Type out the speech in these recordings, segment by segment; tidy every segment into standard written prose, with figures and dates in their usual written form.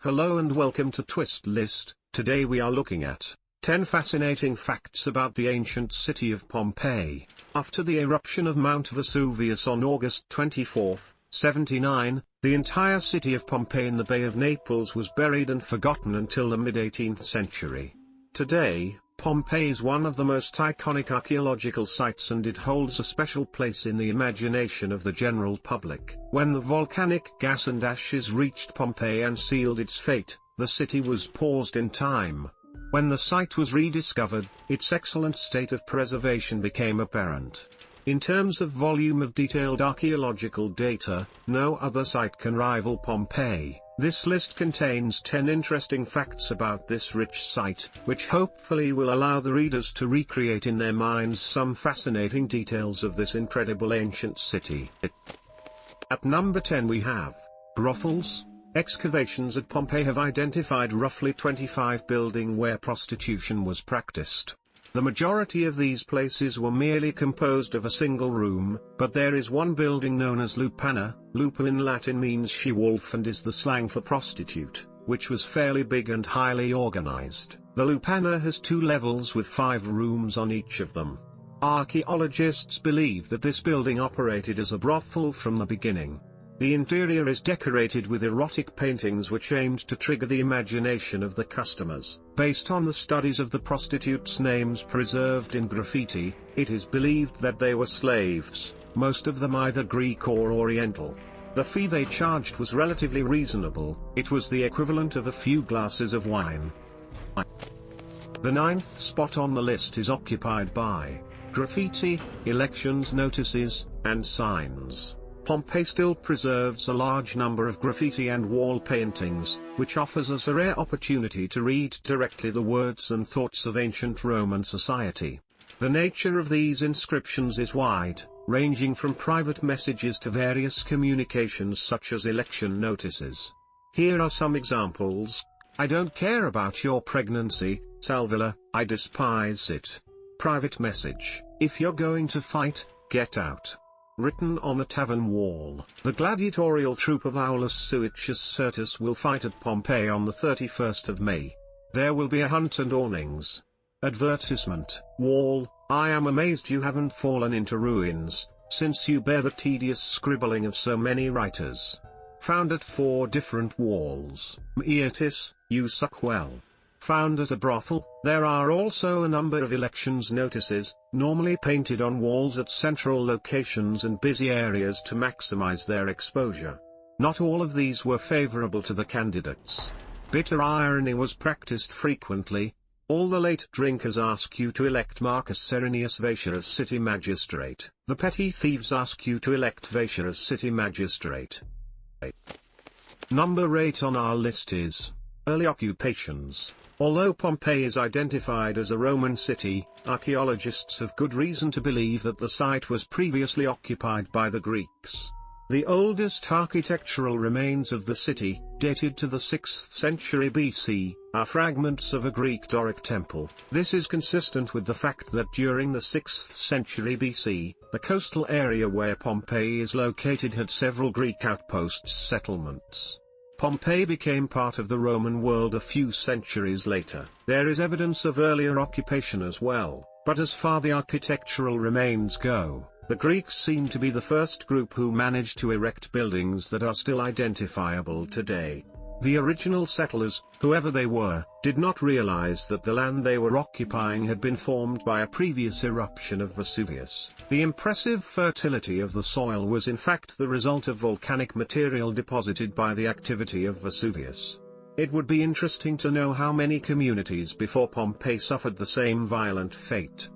Hello and welcome to Twist List. Today we are looking at 10 fascinating facts about the ancient city of Pompeii. After the eruption of Mount Vesuvius on August 24, 79, the entire city of Pompeii in the Bay of Naples was buried and forgotten until the mid-18th century. Today, Pompeii is one of the most iconic archaeological sites, and it holds a special place in the imagination of the general public. When the volcanic gas and ashes reached Pompeii and sealed its fate, the city was paused in time. When the site was rediscovered, its excellent state of preservation became apparent. In terms of volume of detailed archaeological data, no other site can rival Pompeii. This list contains 10 interesting facts about this rich site, which hopefully will allow the readers to recreate in their minds some fascinating details of this incredible ancient city. At number 10 we have brothels. Excavations at Pompeii have identified roughly 25 buildings where prostitution was practiced. The majority of these places were merely composed of a single room, but there is one building known as Lupana. Lupa in Latin means she-wolf and is the slang for prostitute, which was fairly big and highly organized. The Lupana has 2 levels with 5 rooms on each of them. Archaeologists believe that this building operated as a brothel from the beginning. The interior is decorated with erotic paintings which aimed to trigger the imagination of the customers. Based on the studies of the prostitutes' names preserved in graffiti, it is believed that they were slaves, most of them either Greek or Oriental. The fee they charged was relatively reasonable. It was the equivalent of a few glasses of wine. The 9th spot on the list is occupied by graffiti, elections notices, and signs. Pompeii still preserves a large number of graffiti and wall paintings, which offers us a rare opportunity to read directly the words and thoughts of ancient Roman society. The nature of these inscriptions is wide, ranging from private messages to various communications such as election notices. Here are some examples. I don't care about your pregnancy, Salvilla, I despise it. Private message, if you're going to fight, get out. Written on a tavern wall, the gladiatorial troupe of Aulus Suicius Certus will fight at Pompeii on the 31st of May. There will be a hunt and awnings. Advertisement, wall, I am amazed you haven't fallen into ruins, since you bear the tedious scribbling of so many writers. Found at 4 different walls. Mietis, you suck well. Found at a brothel. There are also a number of elections notices, normally painted on walls at central locations and busy areas to maximize their exposure. Not all of these were favorable to the candidates. Bitter irony was practiced frequently. All the late drinkers ask you to elect Marcus Serenius Vatia as city magistrate. The petty thieves ask you to elect Vatia as city magistrate. Number 8 on our list is early occupations. Although Pompeii is identified as a Roman city, archaeologists have good reason to believe that the site was previously occupied by the Greeks. The oldest architectural remains of the city, dated to the 6th century BC, are fragments of a Greek Doric temple. This is consistent with the fact that during the 6th century BC, the coastal area where Pompeii is located had several Greek outposts settlements. Pompeii became part of the Roman world a few centuries later. There is evidence of earlier occupation as well, but as far the architectural remains go, the Greeks seem to be the first group who managed to erect buildings that are still identifiable today. The original settlers, whoever they were, did not realize that the land they were occupying had been formed by a previous eruption of Vesuvius. The impressive fertility of the soil was in fact the result of volcanic material deposited by the activity of Vesuvius. It would be interesting to know how many communities before Pompeii suffered the same violent fate.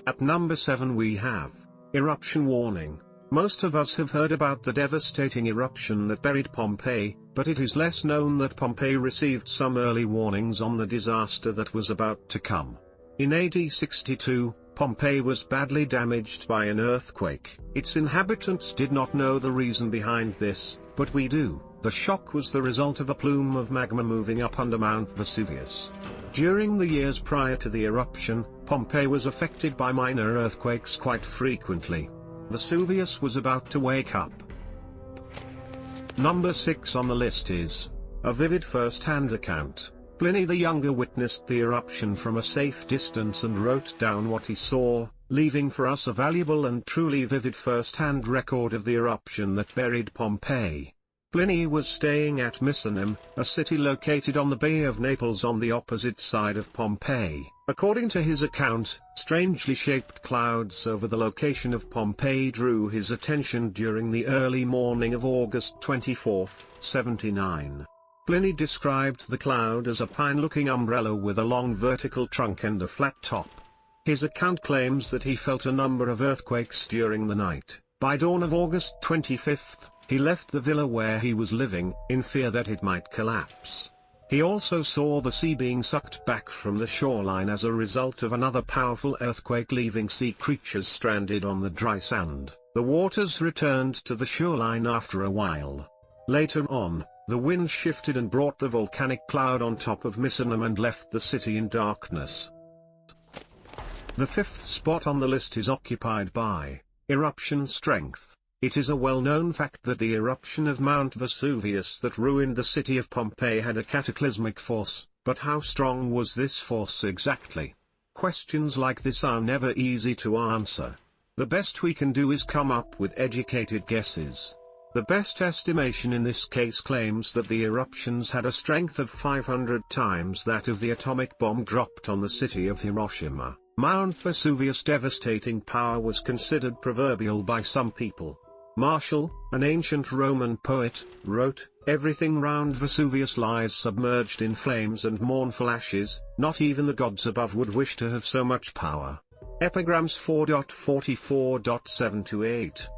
At number 7 we have Eruption Warning. Most of us have heard about the devastating eruption that buried Pompeii, but it is less known that Pompeii received some early warnings on the disaster that was about to come. In AD 62, Pompeii was badly damaged by an earthquake. Its inhabitants did not know the reason behind this, but we do. The shock was the result of a plume of magma moving up under Mount Vesuvius. During the years prior to the eruption, Pompeii was affected by minor earthquakes quite frequently. Vesuvius was about to wake up. Number 6 on the list is A vivid first-hand account. Pliny the Younger witnessed the eruption from a safe distance and wrote down what he saw, leaving for us a valuable and truly vivid first-hand record of the eruption that buried Pompeii. Pliny was staying at Misenum, a city located on the Bay of Naples on the opposite side of Pompeii. According to his account, strangely shaped clouds over the location of Pompeii drew his attention during the early morning of August 24, 79. Pliny described the cloud as a pine-looking umbrella with a long vertical trunk and a flat top. His account claims that he felt a number of earthquakes during the night. By dawn of August 25, he left the villa where he was living, in fear that it might collapse. He also saw the sea being sucked back from the shoreline as a result of another powerful earthquake, leaving sea creatures stranded on the dry sand. The waters returned to the shoreline after a while. Later on, the wind shifted and brought the volcanic cloud on top of Misenum and left the city in darkness. The fifth spot on the list is occupied by Eruption Strength. It is a well-known fact that the eruption of Mount Vesuvius that ruined the city of Pompeii had a cataclysmic force, but how strong was this force exactly? Questions like this are never easy to answer. The best we can do is come up with educated guesses. The best estimation in this case claims that the eruptions had a strength of 500 times that of the atomic bomb dropped on the city of Hiroshima. Mount Vesuvius' devastating power was considered proverbial by some people. Martial, an ancient Roman poet, wrote, "Everything round Vesuvius lies submerged in flames and mournful ashes, not even the gods above would wish to have so much power." Epigrams 4.44.728.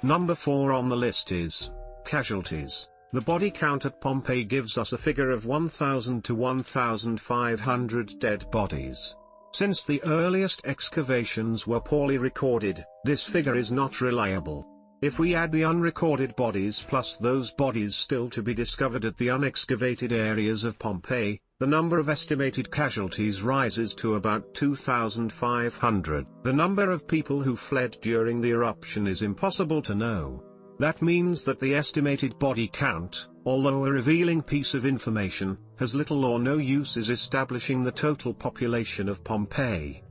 Number 4 on the list is Casualties. The body count at Pompeii gives us a figure of 1,000 to 1,500 dead bodies. Since the earliest excavations were poorly recorded, this figure is not reliable. If we add the unrecorded bodies plus those bodies still to be discovered at the unexcavated areas of Pompeii, the number of estimated casualties rises to about 2,500. The number of people who fled during the eruption is impossible to know. That means that the estimated body count, although a revealing piece of information, has little or no use as establishing the total population of Pompeii.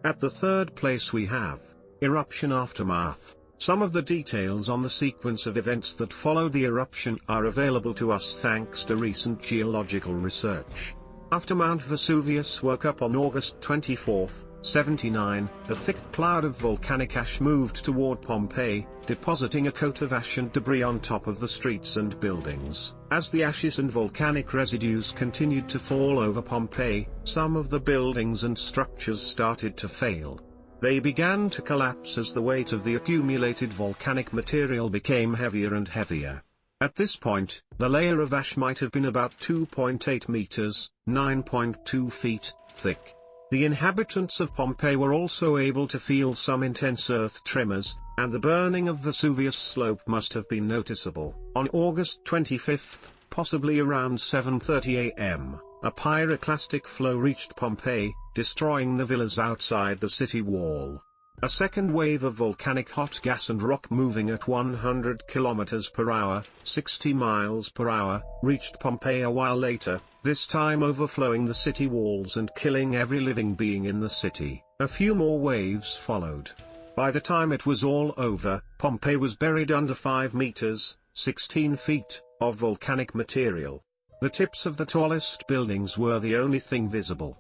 At the third place we have Eruption Aftermath. Some of the details on the sequence of events that followed the eruption are available to us thanks to recent geological research. After Mount Vesuvius woke up on August 24, 79, a thick cloud of volcanic ash moved toward Pompeii, depositing a coat of ash and debris on top of the streets and buildings. As the ashes and volcanic residues continued to fall over Pompeii, some of the buildings and structures started to fail. They began to collapse as the weight of the accumulated volcanic material became heavier and heavier. At this point, the layer of ash might have been about 2.8 meters, 9.2 feet, thick. The inhabitants of Pompeii were also able to feel some intense earth tremors, and the burning of Vesuvius' slope must have been noticeable. On August 25, possibly around 7:30 a.m., a pyroclastic flow reached Pompeii, destroying the villas outside the city wall. A second wave of volcanic hot gas and rock moving at 100 km per hour, 60 miles per hour, reached Pompeii a while later, this time overflowing the city walls and killing every living being in the city. A few more waves followed. By the time it was all over, Pompeii was buried under 5 meters, 16 feet, of volcanic material. The tips of the tallest buildings were the only thing visible.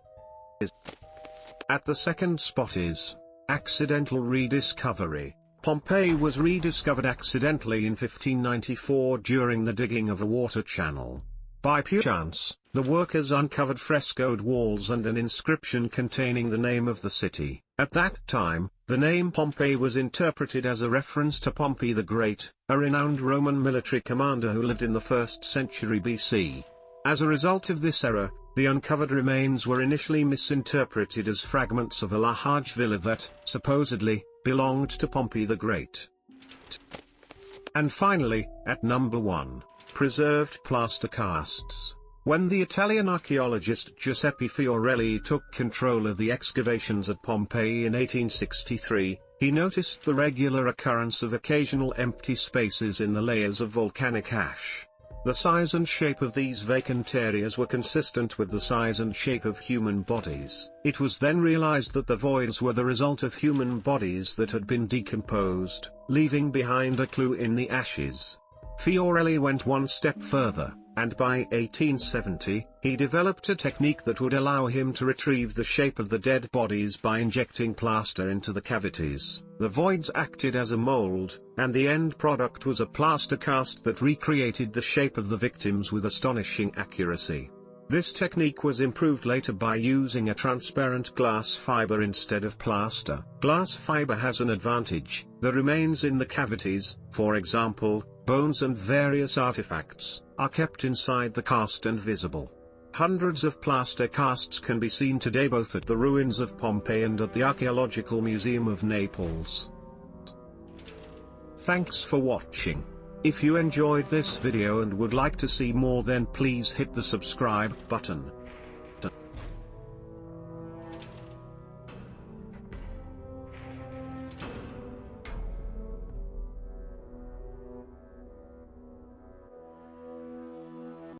At the second spot is accidental rediscovery. Pompeii was rediscovered accidentally in 1594 during the digging of a water channel. By pure chance, the workers uncovered frescoed walls and an inscription containing the name of the city. At that time, the name Pompeii was interpreted as a reference to Pompey the Great, a renowned Roman military commander who lived in the 1st century BC. As a result of this error, the uncovered remains were initially misinterpreted as fragments of a large villa that, supposedly, belonged to Pompey the Great. And finally, at number 1, preserved plaster casts. When the Italian archaeologist Giuseppe Fiorelli took control of the excavations at Pompeii in 1863, He noticed the regular occurrence of occasional empty spaces in the layers of volcanic ash. The size and shape of these vacant areas were consistent with the size and shape of human bodies. It was then realized that the voids were the result of human bodies that had been decomposed, leaving behind a clue in the ashes. Fiorelli went one step further, and by 1870, he developed a technique that would allow him to retrieve the shape of the dead bodies by injecting plaster into the cavities. The voids acted as a mold, and the end product was a plaster cast that recreated the shape of the victims with astonishing accuracy. This technique was improved later by using a transparent glass fiber instead of plaster. Glass fiber has an advantage: the remains in the cavities, for example, bones and various artifacts, are kept inside the cast and visible. Hundreds of plaster casts can be seen today both at the ruins of Pompeii and at the Archaeological Museum of Naples. Thanks for watching. If you enjoyed this video and would like to see more, then please hit the subscribe button.